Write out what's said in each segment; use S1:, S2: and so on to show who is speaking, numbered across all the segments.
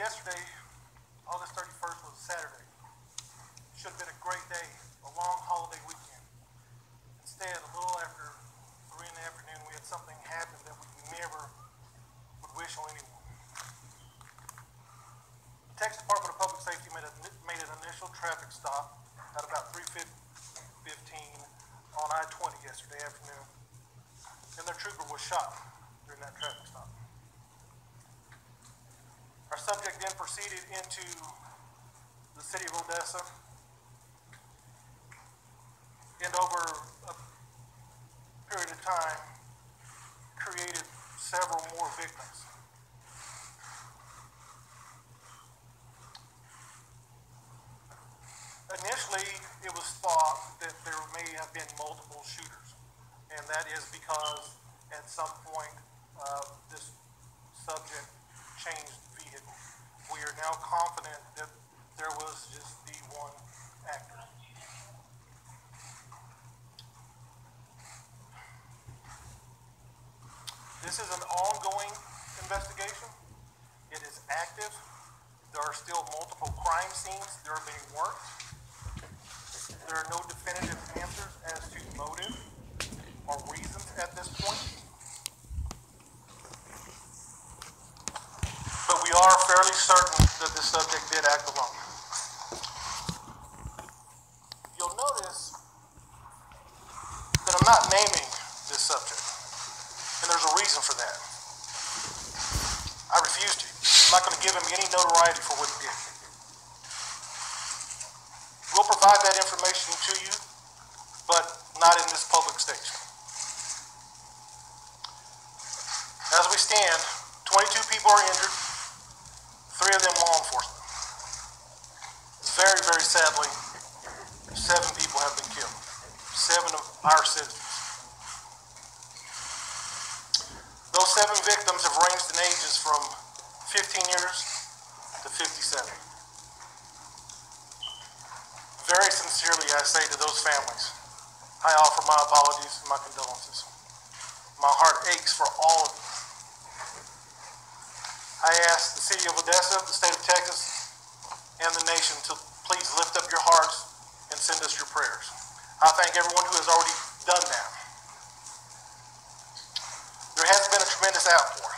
S1: Yesterday, August 31st, was a Saturday. Should have been a great day, a long holiday weekend. Instead, a little after 3 in the afternoon, we had something happen that we never would wish on anyone. The Texas Department of Public Safety made an initial traffic stop at about 3:15 on I-20 yesterday afternoon, and their trooper was shot during that traffic stop. Our subject then proceeded into the city of Odessa, and over a period of time created several more victims. Initially, it was thought that there may have been multiple shooters, and that is because at some point this subject changed vehicle. We are now confident that there was just the one actor. This is an ongoing investigation. It is active. There are still multiple crime scenes that are being worked. There are no definitive answers as to motive or reasons at this point. But we are fairly certain that the subject did act alone. You'll notice that I'm not naming this subject, and there's a reason for that. I refuse to. I'm not going to give him any notoriety for what he did. We'll provide that information to you, but not in this public station. As we stand, 22 people are injured, 3 of them law enforcement. Very, very sadly, 7 people have been killed. 7 of our citizens. Those 7 victims have ranged in ages from 15 years to 57. Very sincerely, I say to those families, I offer my apologies and my condolences. My heart aches for all of you. I ask the city of Odessa, the state of Texas, and the nation to please lift up your hearts and send us your prayers. I thank everyone who has already done that. There has been a tremendous outpour.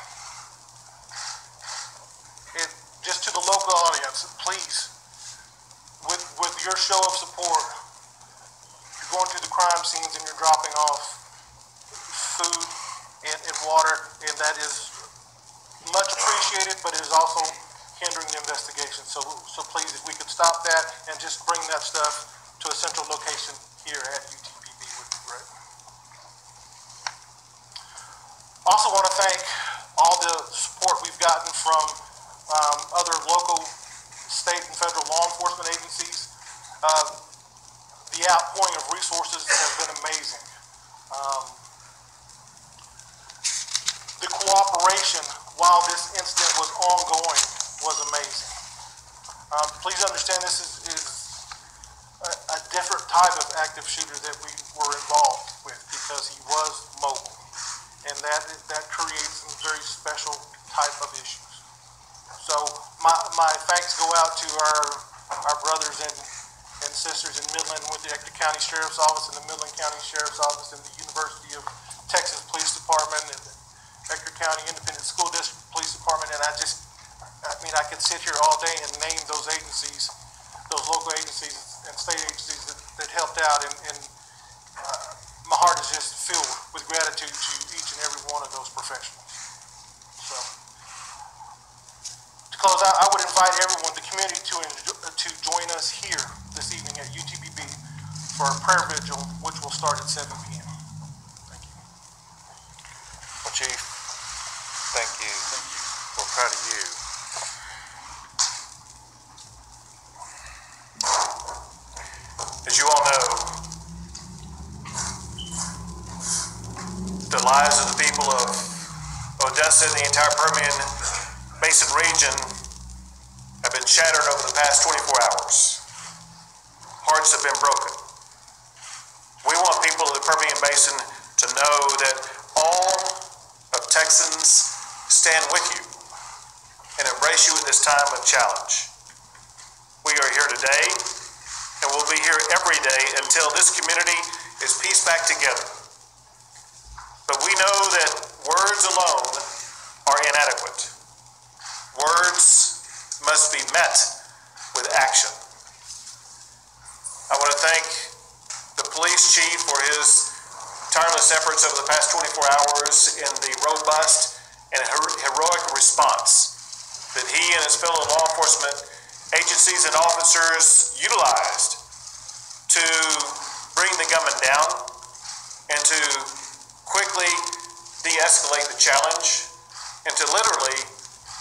S1: Just to the local audience, please, with your show of support, you're going to the crime scenes and you're dropping off food and water, and that is much appreciated, but it is also hindering the investigation. So please, if we could stop that and just bring that stuff to a central location here at UTPB would be great. Also want to thank all the support we've gotten from other local, state, and federal law enforcement agencies. The outpouring of resources has been amazing. The cooperation while this incident was ongoing was amazing. Please understand this is a different type of active shooter that we were involved with because he was mobile, and that creates some very special type of issues. So my thanks go out to our brothers and sisters in Midland with the Ector County Sheriff's Office and the Midland County Sheriff's Office and the University of Texas Police Department and the Ector County Independent School District Police Department. And I could sit here all day and name those agencies, those local agencies and state agencies that helped out, and my heart is just filled with gratitude to each and every one of those professionals. So, to close out, I would invite everyone, the community, to join us here this evening at UTPB for our prayer vigil, which will start at 7 p.m. Thank you.
S2: Well, Chief, thank you. We're proud of you. As you all know, the lives of the people of Odessa and the entire Permian Basin region have been shattered over the past 24 hours. Hearts have been broken. We want people of the Permian Basin to know that all of Texans stand with you and embrace embrace you in this time of challenge. We are here today, and we'll be here every day until this community is pieced back together. But we know that words alone are inadequate. Words must be met with action. I want to thank the police chief for his tireless efforts over the past 24 hours in the robust and heroic response that he and his fellow law enforcement agencies and officers utilized to bring the gunman down and to quickly de-escalate the challenge and to literally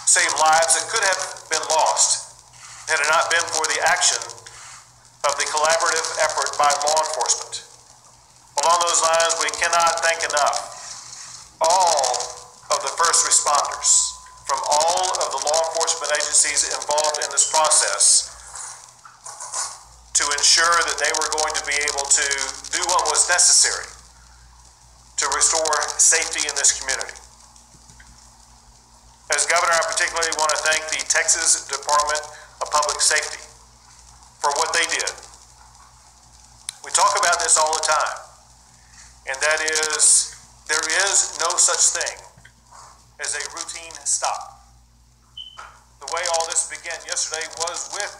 S2: save lives that could have been lost had it not been for the action of the collaborative effort by law enforcement. Along those lines, we cannot thank enough all of the first responders from all of the law enforcement agencies involved in this process to ensure that they were going to be able to do what was necessary to restore safety in this community. As governor, I particularly want to thank the Texas Department of Public Safety for what they did. We talk about this all the time, and that is, there is no such thing as a routine stop. The way all this began yesterday was with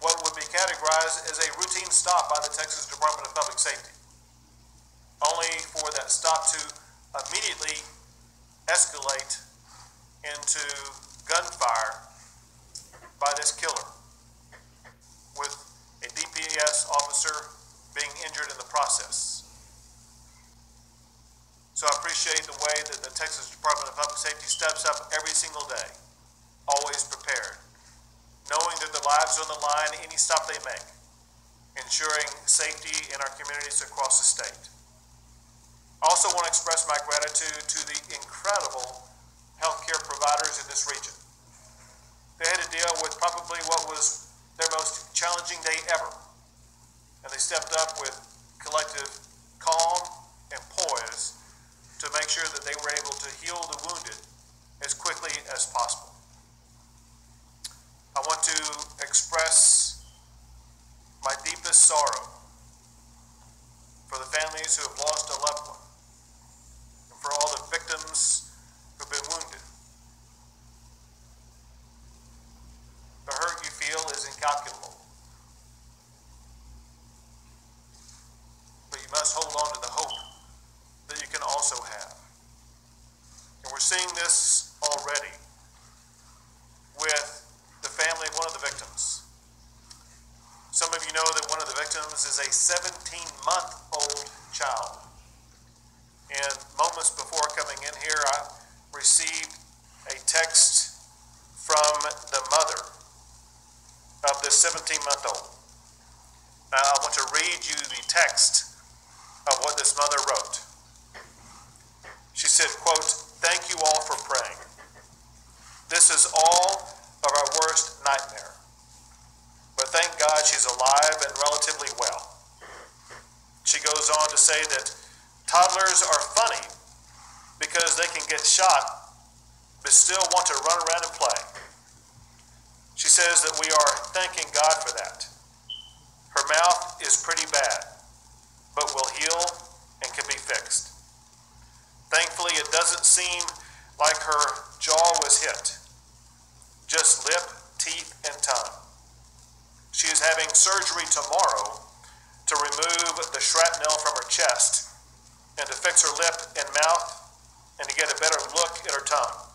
S2: what would be categorized as a routine stop by the Texas Department of Public Safety, only for that stop to immediately escalate into gunfire by this killer, with a DPS officer being injured in the process. So I appreciate the way that the Texas Department of Public Safety steps up every single day, always prepared, knowing that the lives are on the line any stop they make, ensuring safety in our communities across the state. I also want to express my gratitude to the incredible healthcare providers in this region. They had to deal with probably what was their most challenging day ever, and they stepped up with collective calm and poise to make sure that they were able to heal the wounded as quickly as possible. I want to express my deepest sorrow for the families who have lost a loved one and for all the victims who've been wounded. The hurt you feel is incalculable, but you must hold on to the hope that you can also have. And we're seeing this already with the family of one of the victims. Some of you know that one of the victims is a 17-month-old child. And moments before coming in here, I received a text from the mother of this 17-month-old. Now, I want to read you the text of what this mother wrote. She said, quote, "Thank you all for praying. This is all of our worst nightmare. But thank God she's alive and relatively well." She goes on to say that toddlers are funny because they can get shot but still want to run around and play. She says that we are thanking God for that. Her mouth is pretty bad, but will heal and can be fixed. Thankfully, it doesn't seem like her jaw was hit, just lip, teeth, and tongue. She is having surgery tomorrow to remove the shrapnel from her chest and to fix her lip and mouth and to get a better look at her tongue.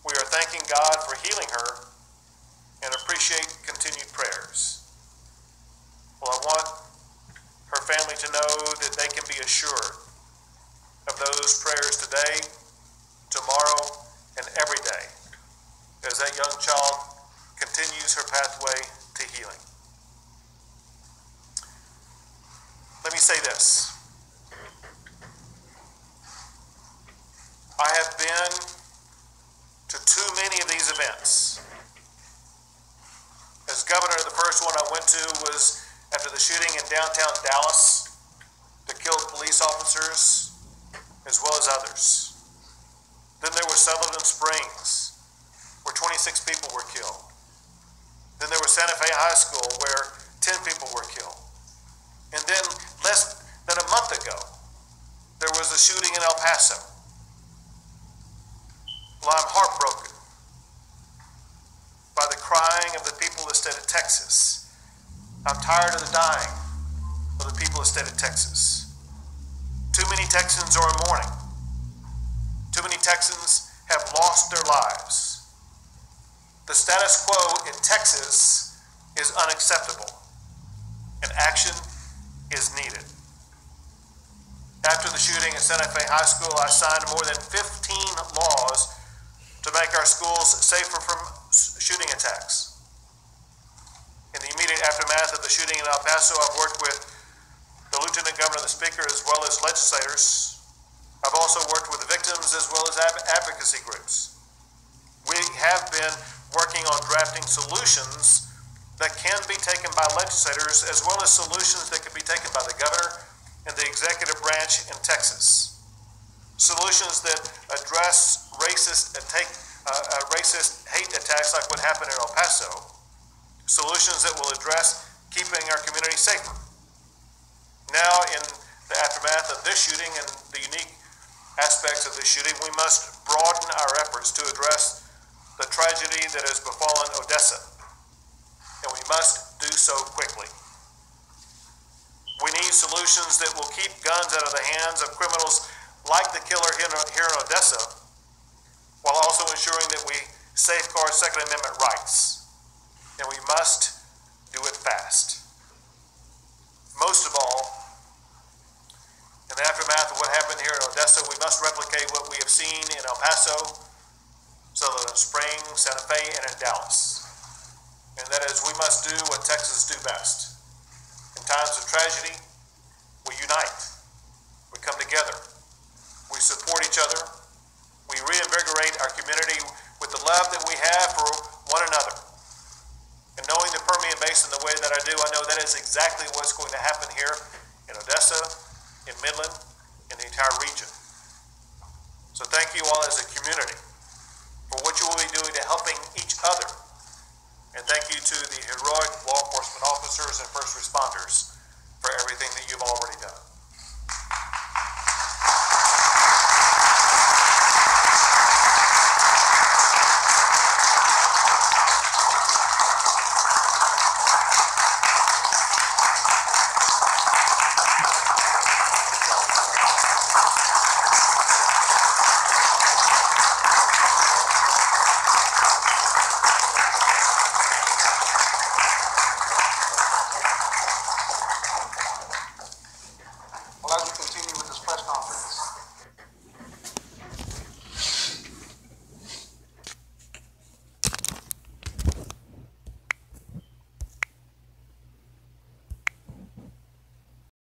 S2: We are thanking God for healing her and appreciate continued prayers. Well, I want her family to know that they can be assured of those prayers today, tomorrow, and every day as that young child continues her pathway to healing. Let me say this. I have been to too many of these events. As governor, the first one I went to was after the shooting in downtown Dallas that killed police officers as well as others. Then there was Sutherland Springs, where 26 people were killed. Then there was Santa Fe High School, where 10 people were killed. And then less than a month ago, there was a shooting in El Paso. Well, I'm heartbroken by the crying of the people of the state of Texas. I'm tired of the dying of the people of the state of Texas. Too many Texans are in mourning. Too many Texans have lost their lives. The status quo in Texas is unacceptable, and action is needed. After the shooting at Santa Fe High School, I signed more than 15 laws to make our schools safer from shooting attacks. In the immediate aftermath of the shooting in El Paso, I've worked with the Lieutenant Governor and the Speaker as well as legislators. I've also worked with the victims as well as advocacy groups. We have been working on drafting solutions that can be taken by legislators as well as solutions that can be taken by the governor and the executive branch in Texas. Solutions that address racist hate attacks like what happened in El Paso. Solutions that will address keeping our community safer. Now, in the aftermath of this shooting and the unique aspects of this shooting, we must broaden our efforts to address the tragedy that has befallen Odessa, and we must do so quickly. We need solutions that will keep guns out of the hands of criminals like the killer here in Odessa, while also ensuring that we safeguard Second Amendment rights, and we must do it fast. Most of all, in the aftermath of what happened here in Odessa, we must replicate what we have seen in El Paso, Sutherland Springs, Santa Fe, and in Dallas. And that is, we must do what Texans do best. In times of tragedy, we unite. We come together. We support each other. We reinvigorate our community with the love that we have for one another. And knowing the Permian Basin the way that I do, I know that is exactly what's going to happen here in Odessa, in Midland, in the entire region. So thank you all as a community for what you will be doing to help